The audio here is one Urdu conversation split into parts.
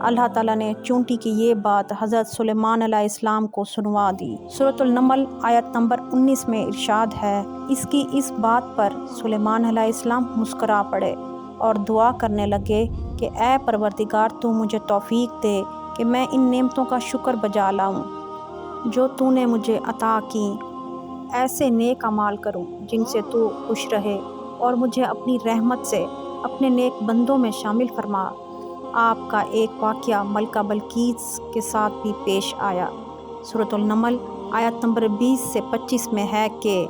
اللہ تعالیٰ نے چونٹی کی یہ بات حضرت سلیمان علیہ السلام کو سنوا دی۔ سورۃ النمل آیت نمبر 19 میں ارشاد ہے، اس کی اس بات پر سلیمان علیہ السلام مسکرا پڑے اور دعا کرنے لگے کہ اے پروردگار، تو مجھے توفیق دے کہ میں ان نعمتوں کا شکر بجا لاؤں جو تو نے مجھے عطا کیں، ایسے نیک اعمال کروں جن سے تو خوش رہے، اور مجھے اپنی رحمت سے اپنے نیک بندوں میں شامل فرما۔ آپ کا ایک واقعہ ملکہ بلقیس کے ساتھ بھی پیش آیا۔ سورۃ النمل آیت نمبر 20 سے 25 میں ہے کہ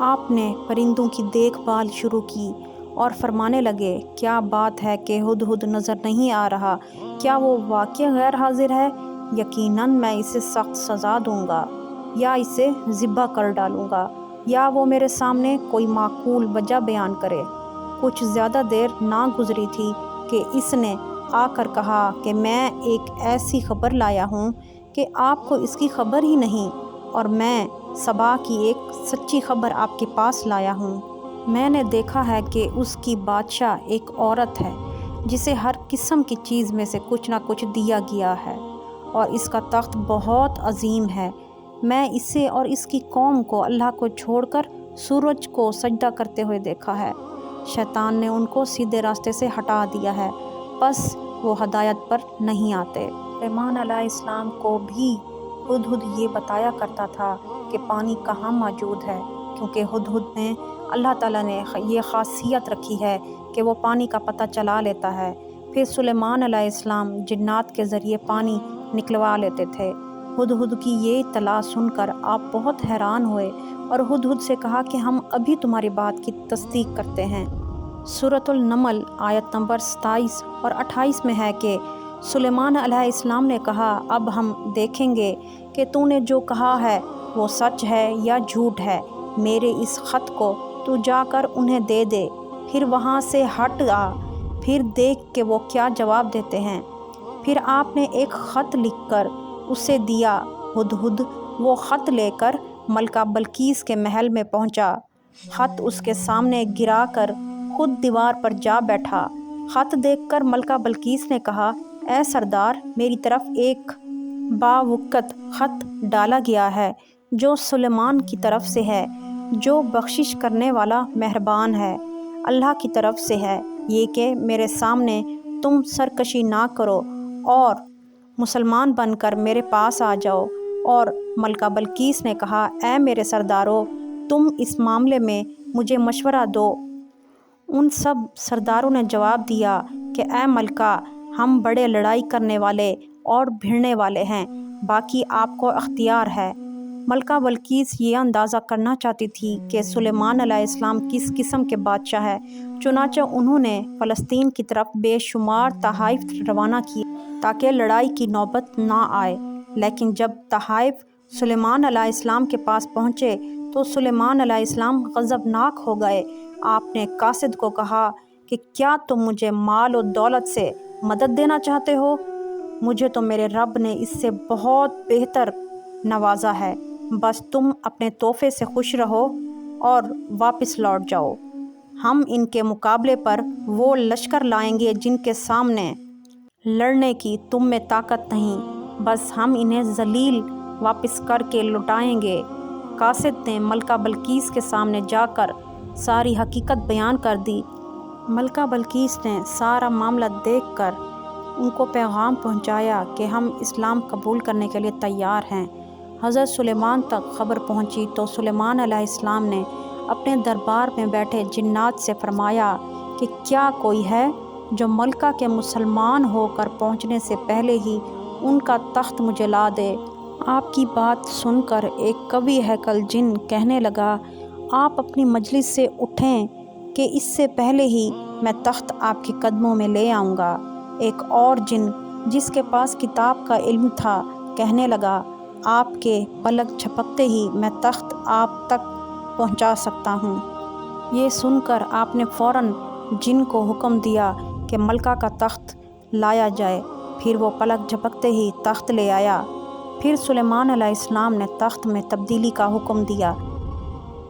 آپ نے پرندوں کی دیکھ بھال شروع کی اور فرمانے لگے، کیا بات ہے کہ ہدہد نظر نہیں آ رہا؟ کیا وہ واقعہ غیر حاضر ہے؟ یقیناً میں اسے سخت سزا دوں گا، یا اسے ذبح کر ڈالوں گا، یا وہ میرے سامنے کوئی معقول وجہ بیان کرے۔ کچھ زیادہ دیر نہ گزری تھی کہ اس نے آ کر کہا کہ میں ایک ایسی خبر لایا ہوں کہ آپ کو اس کی خبر ہی نہیں، اور میں سبا کی ایک سچی خبر آپ کے پاس لایا ہوں۔ میں نے دیکھا ہے کہ اس کی بادشاہ ایک عورت ہے جسے ہر قسم کی چیز میں سے کچھ نہ کچھ دیا گیا ہے، اور اس کا تخت بہت عظیم ہے۔ میں اسے اور اس کی قوم کو اللہ کو چھوڑ کر سورج کو سجدہ کرتے ہوئے دیکھا ہے۔ شیطان نے ان کو سیدھے راستے سے ہٹا دیا ہے، بس وہ ہدایت پر نہیں آتے۔ سلیمان علیہ السلام کو بھی ہدہد یہ بتایا کرتا تھا کہ پانی کہاں موجود ہے، کیونکہ ہدہد نے اللہ تعالیٰ نے یہ خاصیت رکھی ہے کہ وہ پانی کا پتہ چلا لیتا ہے۔ پھر سلیمان علیہ السلام جنات کے ذریعے پانی نکلوا لیتے تھے۔ ہدہد کی یہ اطلاع سن کر آپ بہت حیران ہوئے اور ہدہد سے کہا کہ ہم ابھی تمہاری بات کی تصدیق کرتے ہیں۔ سورۃ النمل آیت نمبر 27 اور 28 میں ہے کہ سلیمان علیہ السلام نے کہا، اب ہم دیکھیں گے کہ تو نے جو کہا ہے وہ سچ ہے یا جھوٹ ہے۔ میرے اس خط کو تو جا کر انہیں دے دے، پھر وہاں سے ہٹ آ، پھر دیکھ کہ وہ کیا جواب دیتے ہیں۔ پھر آپ نے ایک خط لکھ کر اسے دیا۔ ہدہد وہ خط لے کر ملکہ بلقیس کے محل میں پہنچا۔ خط اس کے سامنے گرا کر خود دیوار پر جا بیٹھا۔ خط دیکھ کر ملکہ بلقیس نے کہا، اے سردار، میری طرف ایک باوقت خط ڈالا گیا ہے جو سلیمان کی طرف سے ہے، جو بخشش کرنے والا مہربان ہے، اللہ کی طرف سے ہے، یہ کہ میرے سامنے تم سرکشی نہ کرو اور مسلمان بن کر میرے پاس آ جاؤ۔ اور ملکہ بلقیس نے کہا، اے میرے سردارو، تم اس معاملے میں مجھے مشورہ دو۔ ان سب سرداروں نے جواب دیا کہ اے ملکہ، ہم بڑے لڑائی کرنے والے اور بھیڑنے والے ہیں، باقی آپ کو اختیار ہے۔ ملکہ بلقیس یہ اندازہ کرنا چاہتی تھی کہ سلیمان علیہ السلام کس قسم کے بادشاہ ہے، چنانچہ انہوں نے فلسطین کی طرف بے شمار تحائف روانہ کیے تاکہ لڑائی کی نوبت نہ آئے۔ لیکن جب تحائف سلیمان علیہ السلام کے پاس پہنچے تو سلیمان علیہ السلام غضبناک ہو گئے۔ آپ نے قاصد کو کہا کہ کیا تم مجھے مال و دولت سے مدد دینا چاہتے ہو؟ مجھے تو میرے رب نے اس سے بہت بہتر نوازا ہے، بس تم اپنے تحفے سے خوش رہو اور واپس لوٹ جاؤ۔ ہم ان کے مقابلے پر وہ لشکر لائیں گے جن کے سامنے لڑنے کی تم میں طاقت نہیں، بس ہم انہیں ذلیل واپس کر کے لٹائیں گے۔ قاصد نے ملکہ بلقیس کے سامنے جا کر ساری حقیقت بیان کر دی۔ ملکہ بلقیس نے سارا معاملہ دیکھ کر ان کو پیغام پہنچایا کہ ہم اسلام قبول کرنے کے لیے تیار ہیں۔ حضرت سلیمان تک خبر پہنچی تو سلیمان علیہ السلام نے اپنے دربار میں بیٹھے جنات سے فرمایا کہ کیا کوئی ہے جو ملکہ کے مسلمان ہو کر پہنچنے سے پہلے ہی ان کا تخت مجھے لا دے۔ آپ کی بات سن کر ایک قوی ہیکل جن کہنے لگا، آپ اپنی مجلس سے اٹھیں کہ اس سے پہلے ہی میں تخت آپ کے قدموں میں لے آؤں گا۔ ایک اور جن جس کے پاس کتاب کا علم تھا کہنے لگا، آپ کے پلک جھپکتے ہی میں تخت آپ تک پہنچا سکتا ہوں۔ یہ سن کر آپ نے فوراً جن کو حکم دیا کہ ملکہ کا تخت لایا جائے۔ پھر وہ پلک جھپکتے ہی تخت لے آیا۔ پھر سلیمان علیہ السلام نے تخت میں تبدیلی کا حکم دیا۔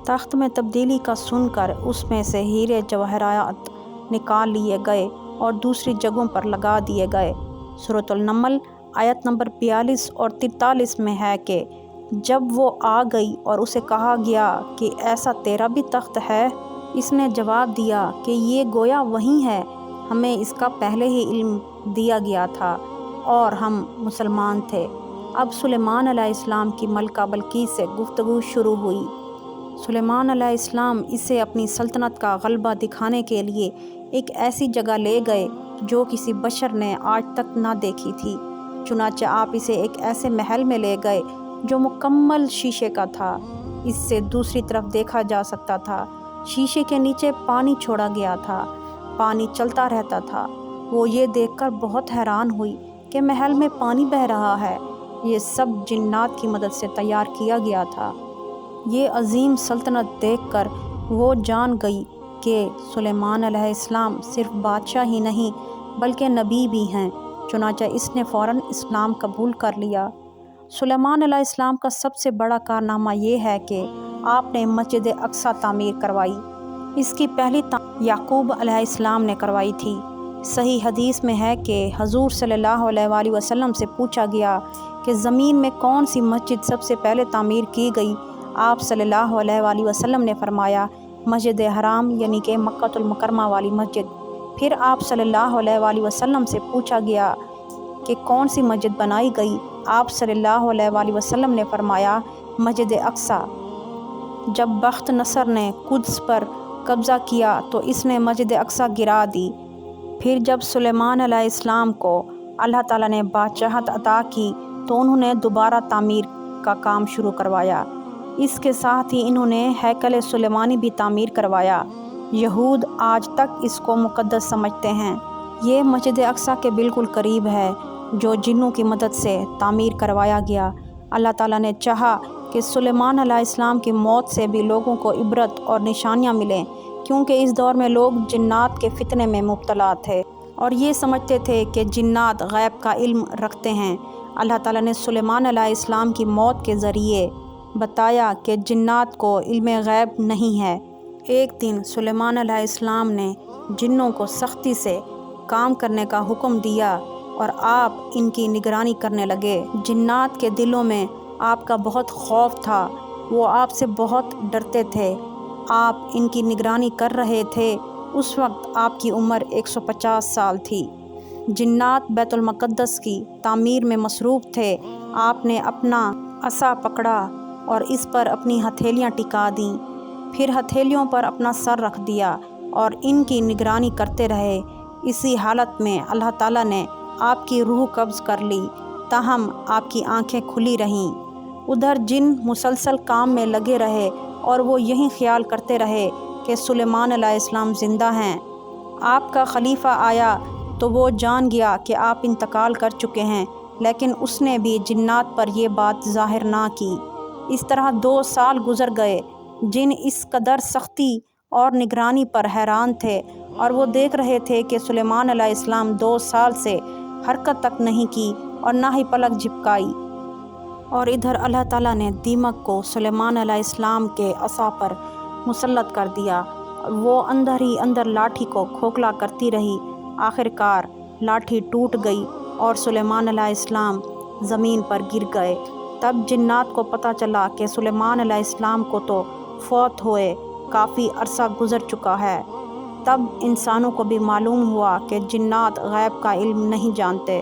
تخت میں تبدیلی کا سن کر اس میں سے ہیرے جواہرات نکال لیے گئے اور دوسری جگہوں پر لگا دیے گئے۔ سورۃ النمل آیت نمبر 42 اور 43 میں ہے کہ جب وہ آ گئی اور اسے کہا گیا کہ ایسا تیرا بھی تخت ہے، اس نے جواب دیا کہ یہ گویا وہی ہے، ہمیں اس کا پہلے ہی علم دیا گیا تھا اور ہم مسلمان تھے۔ اب سلیمان علیہ السلام کی ملکہ بلقیس سے گفتگو شروع ہوئی۔ سلیمان علیہ السلام اسے اپنی سلطنت کا غلبہ دکھانے کے لیے ایک ایسی جگہ لے گئے جو کسی بشر نے آج تک نہ دیکھی تھی۔ چنانچہ آپ اسے ایک ایسے محل میں لے گئے جو مکمل شیشے کا تھا۔ اس سے دوسری طرف دیکھا جا سکتا تھا۔ شیشے کے نیچے پانی چھوڑا گیا تھا، پانی چلتا رہتا تھا۔ وہ یہ دیکھ کر بہت حیران ہوئی کہ محل میں پانی بہہ رہا ہے۔ یہ سب جنات کی مدد سے تیار کیا گیا تھا۔ یہ عظیم سلطنت دیکھ کر وہ جان گئی کہ سلیمان علیہ السلام صرف بادشاہ ہی نہیں بلکہ نبی بھی ہیں۔ چنانچہ اس نے فوراً اسلام قبول کر لیا۔ سلیمان علیہ السلام کا سب سے بڑا کارنامہ یہ ہے کہ آپ نے مسجد اقصیٰ تعمیر کروائی۔ اس کی پہلی تعمیر یعقوب علیہ السلام نے کروائی تھی۔ صحیح حدیث میں ہے کہ حضور صلی اللہ علیہ وآلہ وسلم سے پوچھا گیا کہ زمین میں کون سی مسجد سب سے پہلے تعمیر کی گئی؟ آپ صلی اللہ علیہ وآلہ وسلم نے فرمایا مسجد حرام یعنی کہ مکہ المکرمہ والی مسجد۔ پھر آپ صلی اللہ علیہ وآلہ وسلم سے پوچھا گیا کہ کون سی مسجد بنائی گئی؟ آپ صلی اللہ علیہ وآلہ وسلم نے فرمایا مسجد اقصیٰ۔ جب بخت نصر نے قدس پر قبضہ کیا تو اس نے مسجد اقصیٰ گرا دی۔ پھر جب سلیمان علیہ السلام کو اللہ تعالیٰ نے بادشاہت عطا کی تو انہوں نے دوبارہ تعمیر کا کام شروع کروایا۔ اس کے ساتھ ہی انہوں نے ہیکل سلیمانی بھی تعمیر کروایا۔ یہود آج تک اس کو مقدس سمجھتے ہیں۔ یہ مسجد اقصیٰ کے بالکل قریب ہے جو جنوں کی مدد سے تعمیر کروایا گیا۔ اللہ تعالیٰ نے چاہا کہ سلیمان علیہ السلام کی موت سے بھی لوگوں کو عبرت اور نشانیاں ملیں، کیونکہ اس دور میں لوگ جنات کے فتنے میں مبتلا تھے اور یہ سمجھتے تھے کہ جنات غیب کا علم رکھتے ہیں۔ اللہ تعالیٰ نے سلیمان علیہ السلام کی موت کے ذریعے بتایا کہ جنات کو علم غیب نہیں ہے۔ ایک دن سلیمان علیہ السلام نے جنوں کو سختی سے کام کرنے کا حکم دیا اور آپ ان کی نگرانی کرنے لگے۔ جنات کے دلوں میں آپ کا بہت خوف تھا، وہ آپ سے بہت ڈرتے تھے۔ آپ ان کی نگرانی کر رہے تھے۔ اس وقت آپ کی عمر 150 سال تھی۔ جنات بیت المقدس کی تعمیر میں مصروف تھے۔ آپ نے اپنا عصا پکڑا اور اس پر اپنی ہتھیلیاں ٹکا دیں، پھر ہتھیلیوں پر اپنا سر رکھ دیا اور ان کی نگرانی کرتے رہے۔ اسی حالت میں اللہ تعالیٰ نے آپ کی روح قبض کر لی، تاہم آپ کی آنکھیں کھلی رہیں۔ ادھر جن مسلسل کام میں لگے رہے اور وہ یہی خیال کرتے رہے کہ سلیمان علیہ السلام زندہ ہیں۔ آپ کا خلیفہ آیا تو وہ جان گیا کہ آپ انتقال کر چکے ہیں، لیکن اس نے بھی جنات پر یہ بات ظاہر نہ کی۔ اس طرح 2 سال گزر گئے۔ جن اس قدر سختی اور نگرانی پر حیران تھے اور وہ دیکھ رہے تھے کہ سلیمان علیہ السلام 2 سال سے حرکت تک نہیں کی اور نہ ہی پلک جھپکائی۔ اور ادھر اللہ تعالیٰ نے دیمک کو سلیمان علیہ السلام کے عصا پر مسلط کر دیا۔ وہ اندر ہی اندر لاٹھی کو کھوکھلا کرتی رہی۔ آخر کار لاٹھی ٹوٹ گئی اور سلیمان علیہ السلام زمین پر گر گئے۔ تب جنات کو پتہ چلا کہ سلیمان علیہ السلام کو تو فوت ہوئے کافی عرصہ گزر چکا ہے۔ تب انسانوں کو بھی معلوم ہوا کہ جنات غیب کا علم نہیں جانتے۔